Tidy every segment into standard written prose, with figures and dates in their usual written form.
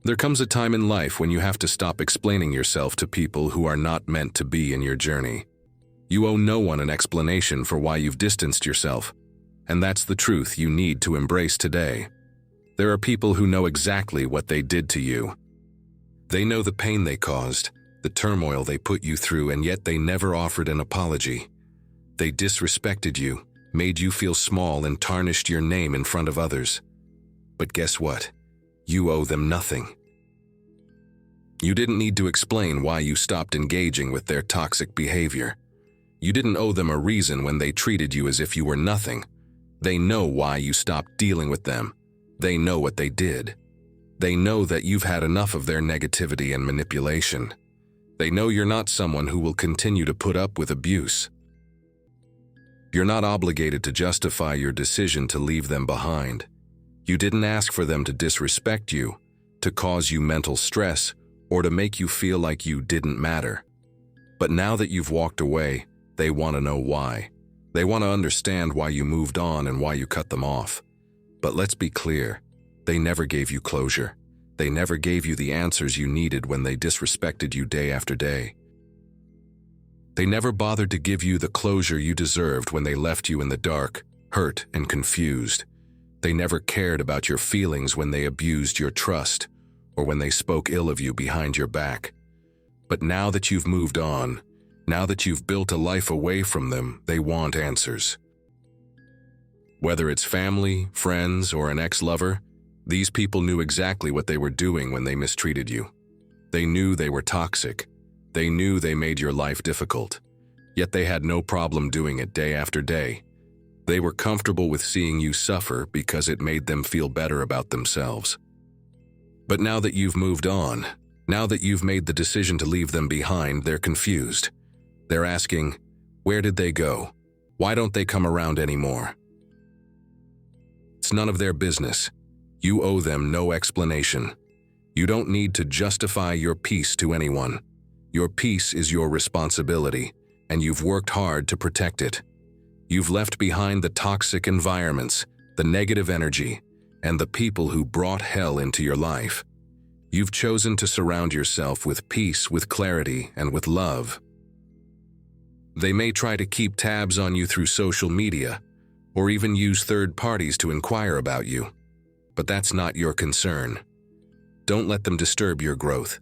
There comes a time in life when you have to stop explaining yourself to people who are not meant to be in your journey. You owe no one an explanation for why you've distanced yourself, and that's the truth you need to embrace today. There are people who know exactly what they did to you. They know the pain they caused, the turmoil they put you through, and yet they never offered an apology. They disrespected you, made you feel small, and tarnished your name in front of others. But guess what? You owe them nothing. You didn't need to explain why you stopped engaging with their toxic behavior. You didn't owe them a reason when they treated you as if you were nothing. They know why you stopped dealing with them. They know what they did. They know that you've had enough of their negativity and manipulation. They know you're not someone who will continue to put up with abuse. You're not obligated to justify your decision to leave them behind. You didn't ask for them to disrespect you, to cause you mental stress, or to make you feel like you didn't matter. But now that you've walked away, they want to know why. They want to understand why you moved on and why you cut them off. But let's be clear, they never gave you closure. They never gave you the answers you needed when they disrespected you day after day. They never bothered to give you the closure you deserved when they left you in the dark, hurt and confused. They never cared about your feelings when they abused your trust or when they spoke ill of you behind your back. But now that you've moved on, now that you've built a life away from them, they want answers. Whether it's family, friends, or an ex-lover, these people knew exactly what they were doing when they mistreated you. They knew they were toxic. They knew they made your life difficult. Yet they had no problem doing it day after day. They were comfortable with seeing you suffer because it made them feel better about themselves. But now that you've moved on, now that you've made the decision to leave them behind, they're confused. They're asking, where did they go? Why don't they come around anymore? It's none of their business. You owe them no explanation. You don't need to justify your peace to anyone. Your peace is your responsibility, and you've worked hard to protect it. You've left behind the toxic environments, the negative energy, and the people who brought hell into your life. You've chosen to surround yourself with peace, with clarity, and with love. They may try to keep tabs on you through social media, or even use third parties to inquire about you. But that's not your concern. Don't let them disturb your growth.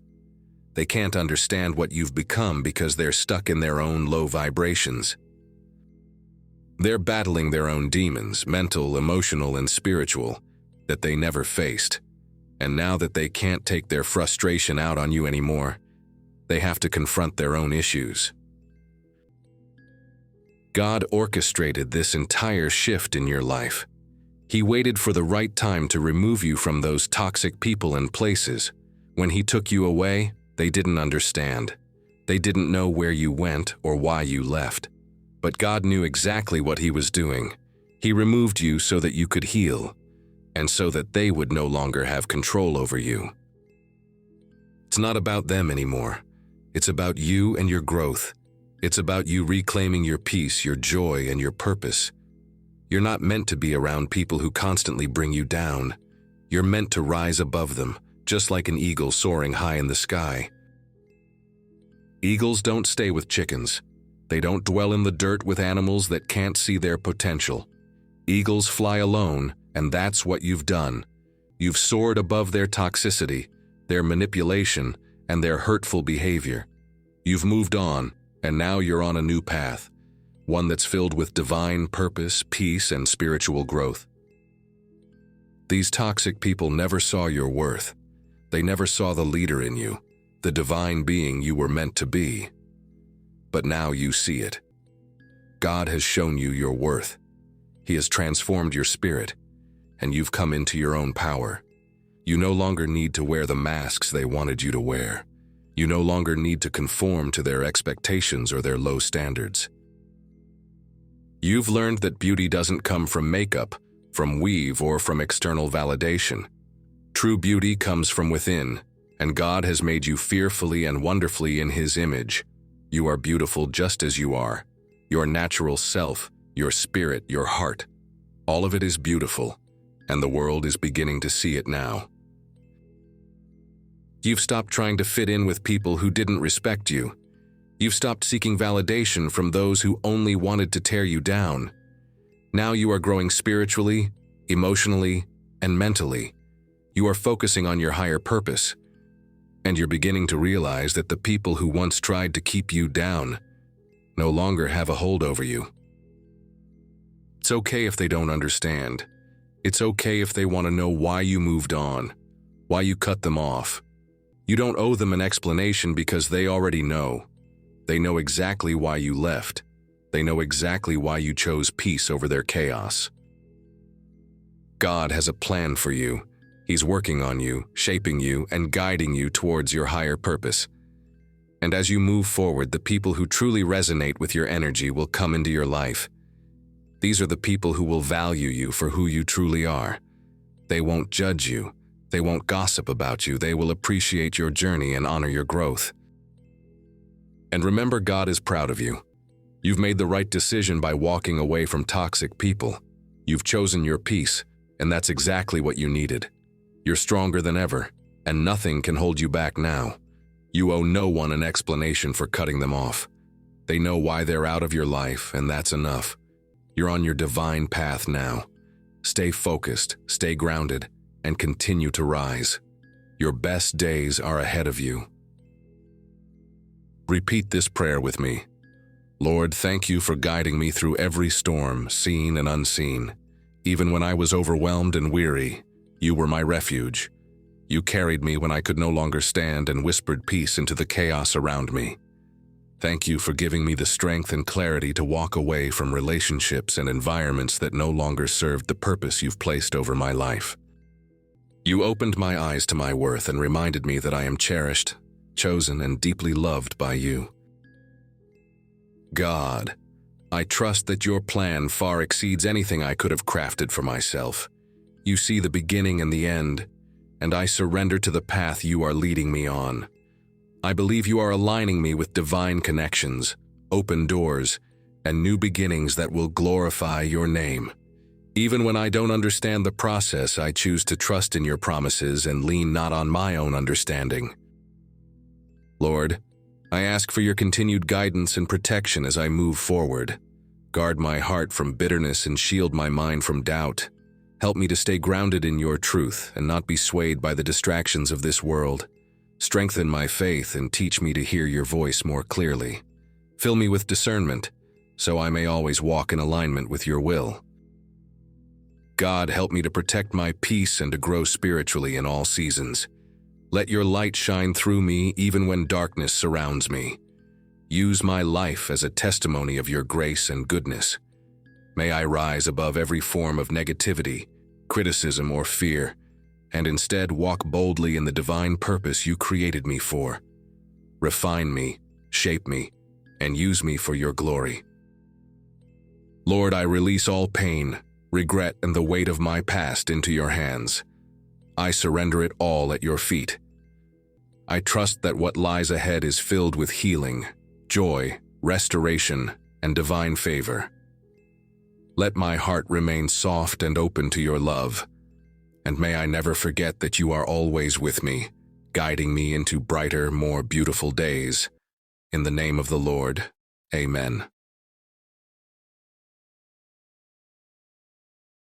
They can't understand what you've become because they're stuck in their own low vibrations. They're battling their own demons, mental, emotional, and spiritual, that they never faced. And now that they can't take their frustration out on you anymore, they have to confront their own issues. God orchestrated this entire shift in your life. He waited for the right time to remove you from those toxic people and places. When He took you away, they didn't understand. They didn't know where you went or why you left. But God knew exactly what He was doing. He removed you so that you could heal, and so that they would no longer have control over you. It's not about them anymore. It's about you and your growth. It's about you reclaiming your peace, your joy, and your purpose. You're not meant to be around people who constantly bring you down. You're meant to rise above them, just like an eagle soaring high in the sky. Eagles don't stay with chickens. They don't dwell in the dirt with animals that can't see their potential. Eagles fly alone, and that's what you've done. You've soared above their toxicity, their manipulation, and their hurtful behavior. You've moved on, and now you're on a new path, one that's filled with divine purpose, peace, and spiritual growth. These toxic people never saw your worth. They never saw the leader in you, the divine being you were meant to be. But now you see it. God has shown you your worth. He has transformed your spirit, and you've come into your own power. You no longer need to wear the masks they wanted you to wear. You no longer need to conform to their expectations or their low standards. You've learned that beauty doesn't come from makeup, from weave, or from external validation. True beauty comes from within, and God has made you fearfully and wonderfully in His image. You are beautiful just as you are. Your natural self, your spirit, your heart, all of it is beautiful, and the world is beginning to see it now. You've stopped trying to fit in with people who didn't respect you. You've stopped seeking validation from those who only wanted to tear you down. Now you are growing spiritually, emotionally, and mentally. You are focusing on your higher purpose, and you're beginning to realize that the people who once tried to keep you down no longer have a hold over you. It's okay if they don't understand. It's okay if they want to know why you moved on, why you cut them off. You don't owe them an explanation because they already know. They know exactly why you left. They know exactly why you chose peace over their chaos. God has a plan for you. He's working on you, shaping you, and guiding you towards your higher purpose. And as you move forward, the people who truly resonate with your energy will come into your life. These are the people who will value you for who you truly are. They won't judge you. They won't gossip about you. They will appreciate your journey and honor your growth. And remember, God is proud of you. You've made the right decision by walking away from toxic people. You've chosen your peace, and that's exactly what you needed. You're stronger than ever, and nothing can hold you back now. You owe no one an explanation for cutting them off. They know why they're out of your life, and that's enough. You're on your divine path now. Stay focused, stay grounded, and continue to rise. Your best days are ahead of you. Repeat this prayer with me. Lord, thank you for guiding me through every storm, seen and unseen. Even when I was overwhelmed and weary, you were my refuge. You carried me when I could no longer stand and whispered peace into the chaos around me. Thank you for giving me the strength and clarity to walk away from relationships and environments that no longer served the purpose you've placed over my life. You opened my eyes to my worth and reminded me that I am cherished, chosen, and deeply loved by you. God, I trust that your plan far exceeds anything I could have crafted for myself. You see the beginning and the end, and I surrender to the path you are leading me on. I believe you are aligning me with divine connections, open doors, and new beginnings that will glorify your name. Even when I don't understand the process, I choose to trust in your promises and lean not on my own understanding. Lord, I ask for your continued guidance and protection as I move forward. Guard my heart from bitterness and shield my mind from doubt. Help me to stay grounded in your truth and not be swayed by the distractions of this world. Strengthen my faith and teach me to hear your voice more clearly. Fill me with discernment, so I may always walk in alignment with your will. God, help me to protect my peace and to grow spiritually in all seasons. Let your light shine through me even when darkness surrounds me. Use my life as a testimony of your grace and goodness. May I rise above every form of negativity, criticism, or fear, and instead walk boldly in the divine purpose you created me for. Refine me, shape me, and use me for your glory. Lord, I release all pain, regret, and the weight of my past into your hands. I surrender it all at your feet. I trust that what lies ahead is filled with healing, joy, restoration, and divine favor. Let my heart remain soft and open to your love, and may I never forget that you are always with me, guiding me into brighter, more beautiful days. In the name of the Lord, amen.